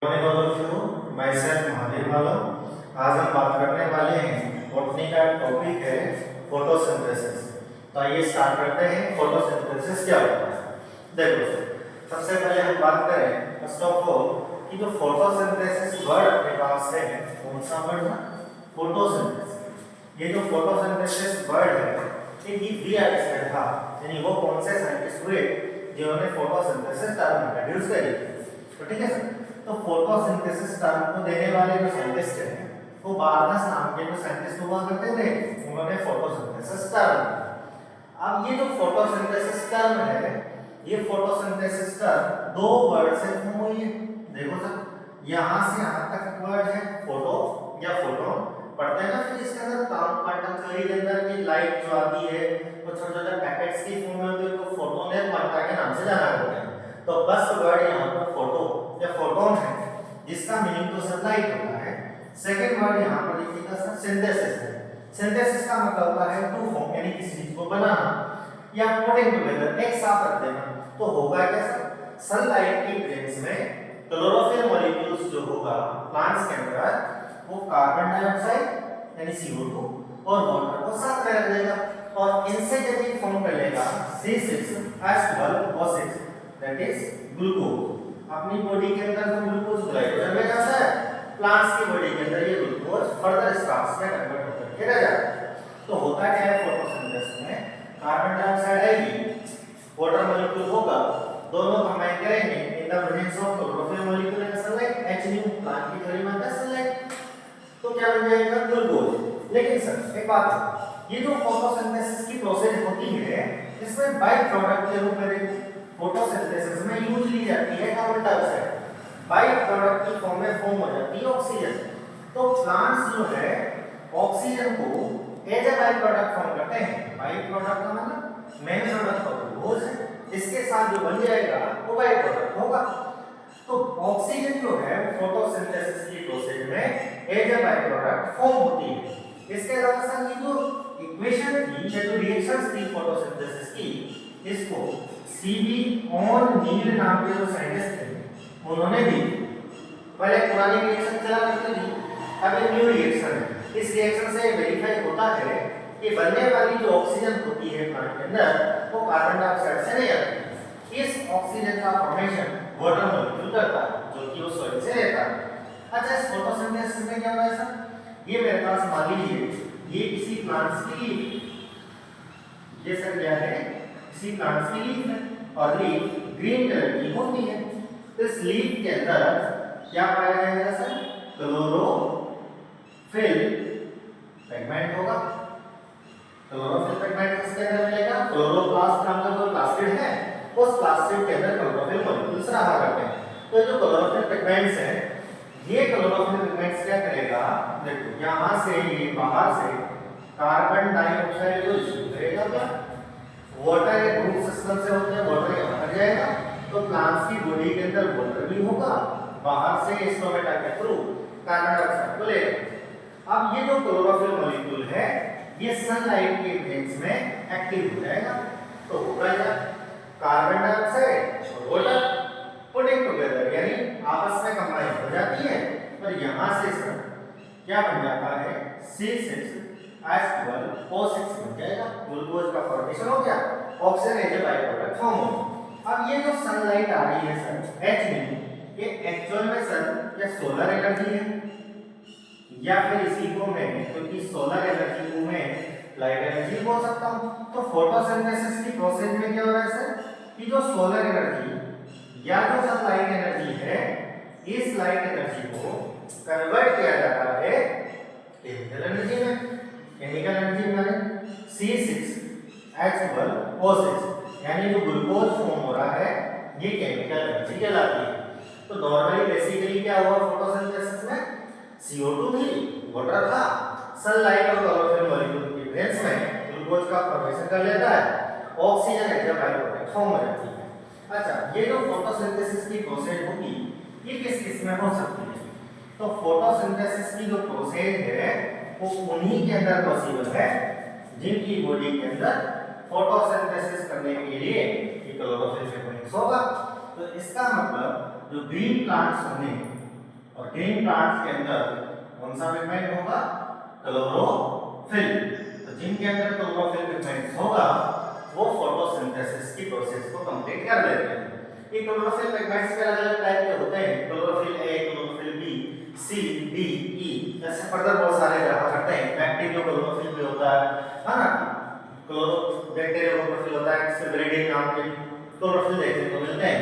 Morning all of you, my self Mahadev वाला। आज हम बात करने वाले हैं बॉटनी का टॉपिक है फोटोसिंथेसिस। तो आइए स्टार्ट करते हैं। फोटोसिंथेसिस क्या होता है? देखो सबसे पहले हम बात करें फर्स्ट ऑफ ऑल कि जो फोटोसिंथेसिस वर्ड अपने पास है कौन सा वर्ड है? फोटोसिंथेसिस। ये जो फोटोसिंथेसिस वर्ड है ये डी था, यानी वो कौन से साइंटिस्ट हुए जिन्होंने फोटोसिंथेसिस टर्म इंट्रोड्यूस करी। तो ठीक है सर, तो फोटोसिंथेसिस टर्म को देने वाले जो साइंटिस्ट हैं वो बार्नस नाम के जो साइंटिस्ट हुआ करते थे, उन्होंने फोटोसिंथेसिस टर्म। अब ये जो फोटोसिंथेसिस टर्म है, ये फोटोसिंथेसिस टर्म दो वर्ड से फॉर्म हुई है। देखो सर, यहाँ से यहाँ तक वर्ड है फोटो या फोटोन पढ़ते हैं ना, फिर इसके अंदर क्वांटम थ्योरी के अंदर की लाइट जो आती है वो छोटे छोटे पैकेट्स की फॉर्म में होती है, तो फोटोन या क्वांटा के नाम से जाना जाता है। तो बस वर्ड यहाँ पर फोटो या फोटोन है, जिसका मीनिंग तो सनलाइट होता है। सेकंड वर्ड यहाँ पर लिखिएगा सर सिंथेसिस है। सिंथेसिस का मतलब होता है टू फॉर्म, यानी किसी चीज को बनाना या पुटिंग टुगेदर, एक साथ रख देना। तो होगा क्या सर, सनलाइट की प्रेजेंस में क्लोरोफिल मॉलिक्यूल्स जो होगा प्लांट्स के अंदर, वो कार्बन डाइऑक्साइड यानी CO2 और वाटर को साथ में रख देगा और इनसे जब ये फॉर्म कर लेगा C6H12O6, दैट इज ग्लूकोज। अपनी बॉडी के अंदर तो ग्लूकोज ग्लाइकोजन में जाता है, प्लांट्स की बॉडी के अंदर ये ग्लूकोज फर्दर स्टार्च में कन्वर्ट होकर के रह जाता है। तो होता क्या है फोटोसिंथेसिस में, कार्बन डाइऑक्साइड आएगी, वाटर मॉलिक्यूल होगा, दोनों कंबाइन करेंगे in the presence of chlorophyll molecule and sunlight, H plant की थ्योरी में आता है सनलाइट, तो क्या बन जाएगा ग्लूकोज। लेकिन सर एक बात है, ये जो फोटोसिंथेसिस की प्रोसेस होती है इसमें बाय प्रोडक्ट के रूप में फोटोसिंथेसिस में यूज ली जाती है कार्बन डाइऑक्साइड, बाय प्रोडक्ट की फॉर्म में फॉर्म हो जाती है ऑक्सीजन। तो प्लांट्स जो है ऑक्सीजन को as a by product form करते हैं। बाय प्रोडक्ट का मतलब मेन प्रोडक्ट ग्लूकोज है, इसके साथ जो बन जाएगा वो बाय प्रोडक्ट होगा। तो ऑक्सीजन जो है फोटोसिंथेसिस की प्रोसेस में as a by product form होती है। इसके अलावा सर ये जो इक्वेशन थी या जो रिएक्शंस थी फोटोसिंथेसिस की, इसको सीबी ऑन नील नाम के जो साइंटिस्ट थे उन्होंने भी, पहले पुरानी रिएक्शन चला करती थी, अब ये न्यू रिएक्शन है। इस रिएक्शन से वेरीफाई होता है कि बनने वाली जो ऑक्सीजन होती है प्लांट के अंदर वो कार्बन डाइऑक्साइड से नहीं आती। इस ऑक्सीजन का फॉर्मेशन वाटर मॉलिक्यूल करता है जो कि वो सॉइल से रहता है। अच्छा, इस फोटोसिंथेसिस में क्या होता है सर, ये मेरे पास मान लीजिए ये किसी प्लांट्स की लीफ, ये सर क्या है, किसी प्लांट्स की लीफ है और लीफ ग्रीन कलर की होती है। तो इस लीफ के अंदर क्या पाया जाएगा सर, क्लोरोफिल पिगमेंट होगा। क्लोरोफिल पिगमेंट किसके अंदर मिलेगा, क्लोरोप्लास्ट नाम का जो प्लास्टिड है उस प्लास्टिड के अंदर क्लोरोफिल मॉलिक्यूल्स रहा करते हैं। तो जो क्लोरोफिल पिगमेंट्स हैं, ये क्लोरोफिल पिगमेंट्स क्या करेगा, देखो यहाँ से ये बाहर से कार्बन डाइऑक्साइड को रिसीव करेगा, क्या वाटर रूट सिस्टम से होते हैं, वाटर यहाँ आ जाएगा तो प्लांट्स की बॉडी के अंदर वाटर भी होगा, बाहर से स्टोमेटा के थ्रू कार्बन डाइऑक्साइड को लेगा। अब ये जो क्लोरोफिल मॉलिक्यूल है ये सनलाइट के प्रेजेंस में एक्टिव हो जाएगा, तो होगा क्या, कार्बन डाइऑक्साइड और वाटर पुटिंग टुगेदर यानी आपस में कंबाइन हो जाती है, पर यहाँ से सर क्या बन जाता है, C6H12O6 बन जाएगा, ग्लूकोज का फॉर्मेशन हो गया, oxygen as a by product form हो। अब ये जो सनलाइट आ रही है सर H में, ये एक्चुअल में सर या सोलर एनर्जी है या फिर इसी को मैं, क्योंकि सोलर एनर्जी को मैं लाइट एनर्जी बोल सकता हूँ। तो फोटोसिंथेसिस की प्रोसेस में क्या हो रहा है सर, कि जो सोलर एनर्जी या जो सनलाइट एनर्जी है, इस लाइट एनर्जी को कन्वर्ट किया जाता है केमिकल एनर्जी में। केमिकल एनर्जी माने C6H12O6, यानी जो ग्लूकोज फॉर्म हो रहा है ये केमिकल एनर्जी कहलाती है। तो नॉर्मली बेसिकली क्या हुआ फोटोसिंथेसिस में, CO2 थी, वाटर था, सनलाइट और क्लोरोफिल मॉलिक्यूल की प्रेजेंस में ग्लूकोज का फॉर्मेशन कर लेता है, oxygen as a by product form हो जाती है। अच्छा, ये जो फोटोसिंथेसिस की प्रोसेस होगी ये किस किस में हो सकती है, तो फोटोसिंथेसिस की जो प्रोसेस है वो उन्हीं के अंदर पॉसिबल है जिनकी बॉडी के अंदर फोटोसिंथेसिस करने के लिए क्लोरोफिल पिगमेंट्स होगा। तो इसका मतलब जो ग्रीन प्लांट्स होंगे और ग्रीन प्लांट्स के अंदर कौन सा पिगमेंट होगा? क्लोरोफिल। तो जिनके अंदर क्लोरोफिल पिगमेंट होगा वो फोटोसिंथेसिस की प्रोसेस को कंप्लीट कर लेते हैं। ये क्लोरोफिल पिगमेंट्स के अलग-अलग टाइप के होते हैं, chlorophyll A, chlorophyll B, C, D, ई, ऐसे फर्दर बहुत सारे रहा करते हैं। बैक्टीरियो क्लोरोफिल भी होता है ना? क्लोरो बैक्टीरियो क्लोरोफिल होता है, सिबरेडिन नाम के क्लोरोफिल देखने को मिलते हैं।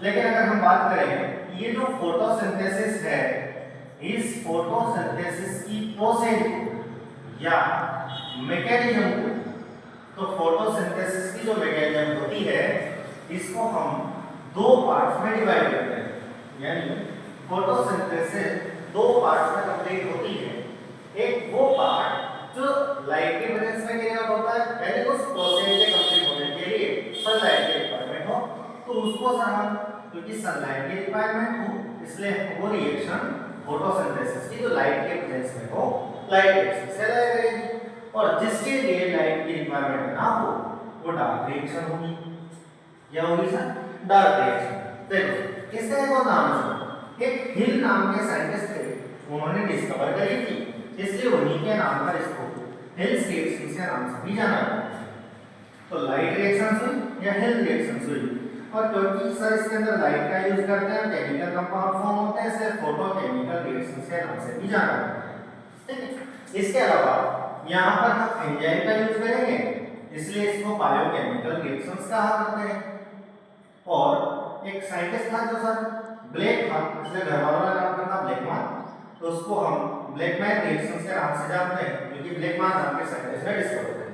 लेकिन अगर हम बात करें ये जो फोटोसिंथेसिस है, इस फोटोसिंथेसिस की प्रोसेस या मैकेनिज्म को, तो फोटोसिंथेसिस की जो मैकेनिज्म होती है इसको हम दो पार्ट्स में डिवाइड करते हैं। यानी फोटोसिंथेसिस दो पार्ट्स में कंप्लीट होती है। एक वो पार्ट जो लाइट की प्रेजेंस में कैरी आउट होता है, यानी उस प्रोसेस के कंप्लीट होने के लिए सनलाइट की रिक्वायरमेंट हो, तो उसको सर हम, क्योंकि सनलाइट की रिक्वायरमेंट हो इसलिए वो रिएक्शन फोटोसिंथेसिस की जो लाइट के प्रेजेंस में हो, लाइट रिएक्शन से करेगी। और जिसके लिए लाइट की रिक्वायरमेंट ना हो वो डार्क रिएक्शन होगी। क्या होगी सर? Dark reaction. देखो इसका एक और नाम है, एक हिल नाम के साइंटिस्ट थे, उन्होंने डिस्कवर करी थी, इसलिए उन्हीं के नाम पर इसको हिल रिएक्शन के नाम से भी जाना जाता है। तो लाइट रिएक्शन हुई या हिल रिएक्शन हुई, और क्योंकि सर इसके अंदर लाइट का यूज करते हैं, केमिकल कंपाउंड फॉर्म होते हैं, इसलिए फोटोकेमिकल रिएक्शन के नाम से भी जाना जाता है। ठीक है। इसके अलावा यहाँ पर हम एंजाइम का यूज करेंगे, इसलिए इसको बायोकेमिकल रिएक्शंस कहा करते हैं। और एक साइंटिस्ट था जो सर ब्लैकमैन, इसलिए घर वालों का नाम था ब्लैकमैन, तो उसको हम ब्लैकमैन रिएक्शंस के नाम से जानते हैं, क्योंकि ब्लैकमैन नाम के साइंटिस्ट ने डिस्कवर किया।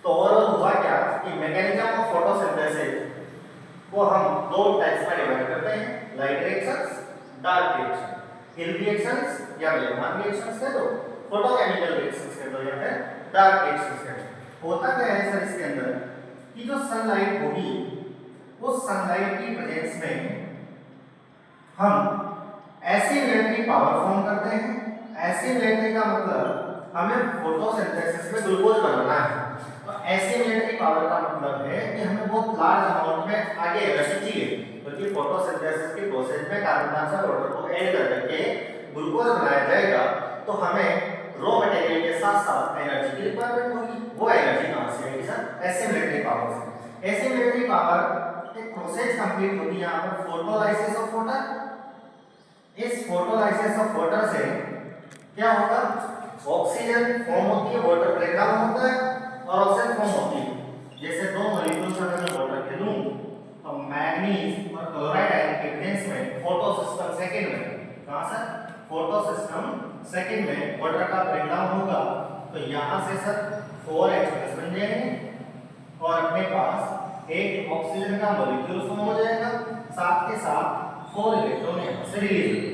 तो ओवरऑल हुआ क्या कि मैकेनिज्म ऑफ फोटोसिंथेसिस को हम दो टाइप्स में डिवाइड करते हैं, लाइट रिएक्शंस, डार्क रिएक्शन। हिल रिएक्शंस या ब्लैकमैन रिएक्शंस कह दो, फोटोकेमिकल रिएक्शंस कह दो, या फिर डार्क रिएक्शंस कह दो। होता क्या है सर इसके अंदर कि जो सनलाइट होगी उस सनलाइट की प्रेजेंस में हम एसिमिलेटरी पावर फॉर्म करते हैं। एसिमिलेटरी का मतलब हमें फोटोसिंथेसिस में ग्लूकोज बनाना है। तो एसिमिलेटरी पावर का मतलब है कि हमें बहुत लार्ज अमाउंट में आगे एनर्जी चाहिए, क्योंकि फोटोसिंथेसिस की प्रोसेस में कार्बन डाइऑक्साइड वाटर को ऐड करके ग्लूकोज बनाया जाएगा, तो हमें रॉ मटेरियल के साथ साथ एनर्जी की रिक्वायरमेंट होगी। वो एनर्जी कहां से आएगी सर? एसिमिलेटरी पावर से। एसिमिलेटरी पावर एक प्रोसेस कंप्लीट होती है यहाँ पर, फोटोलाइसिस ऑफ वाटर। इस फोटोलाइसिस ऑफ वाटर से क्या होगा? ऑक्सीजन फॉर्म होती है, वाटर ब्रेकडाउन होता है और ऑक्सीजन फॉर्म होती है। जैसे दो मॉलिक्यूल्स अगर मैं वाटर के लूं तो मैग्नीज और क्लोराइड आयन के प्रेजेंस में फोटोसिस्टम सेकंड में, कहां सर? फोटोसिस्टम सेकंड में वाटर का ब्रेकडाउन होगा, तो यहां से सर 4H+ बन जाएंगे और अपने पास एक ऑक्सीजन का मॉलिक्यूल फॉर्म हो जाएगा, साथ के साथ 4 इलेक्ट्रॉन यहां से रिलीज होंगे।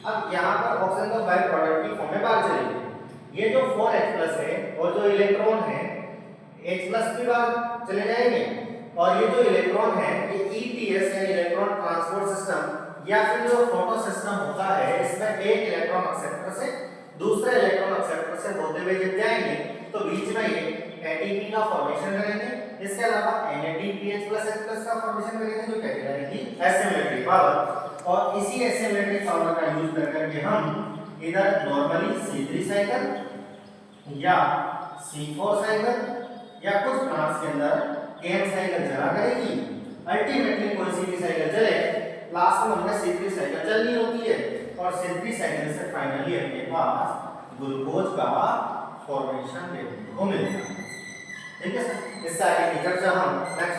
अब यहां पर ऑक्सीजन का बाय प्रोडक्ट की फॉर्म में बाहर चलेगी। ये जो 4H+ है और जो इलेक्ट्रॉन है H+ भी बाहर चले जाएंगे, और ये जो इलेक्ट्रॉन है ये ETS या इलेक्ट्रॉन ट्रांसपोर्ट सिस्टम या फिर जो फोटो सिस्टम होता है, इसमें एक इलेक्ट्रॉन एक्सेप्टर से दूसरे इलेक्ट्रॉन एक्सेप्टर से होते हुए जब जाएंगे तो बीच में ये ATP का फॉर्मेशन करेंगे। इसके अलावा NADPH+H+ का फॉर्मेशन करेंगे, जो कहलाएगी एसिमिलेटरी पावर। और इसी एसिमिलेटरी पावर का यूज करके हम इधर नॉर्मली C3 साइकिल या C4 साइकिल या कुछ प्लांट्स के अंदर KM साइकिल चला करेगी। अल्टीमेटली कोई सी भी साइकिल चले, लास्ट में हमें C3 साइकिल चलनी होती है, और C3 साइकिल से फाइनली अपने पास ग्लूकोज का फॉर्मेशन देखने को मिलेगा। ठीक है सर, इससे आगे की चर्चा हम नेक्स्ट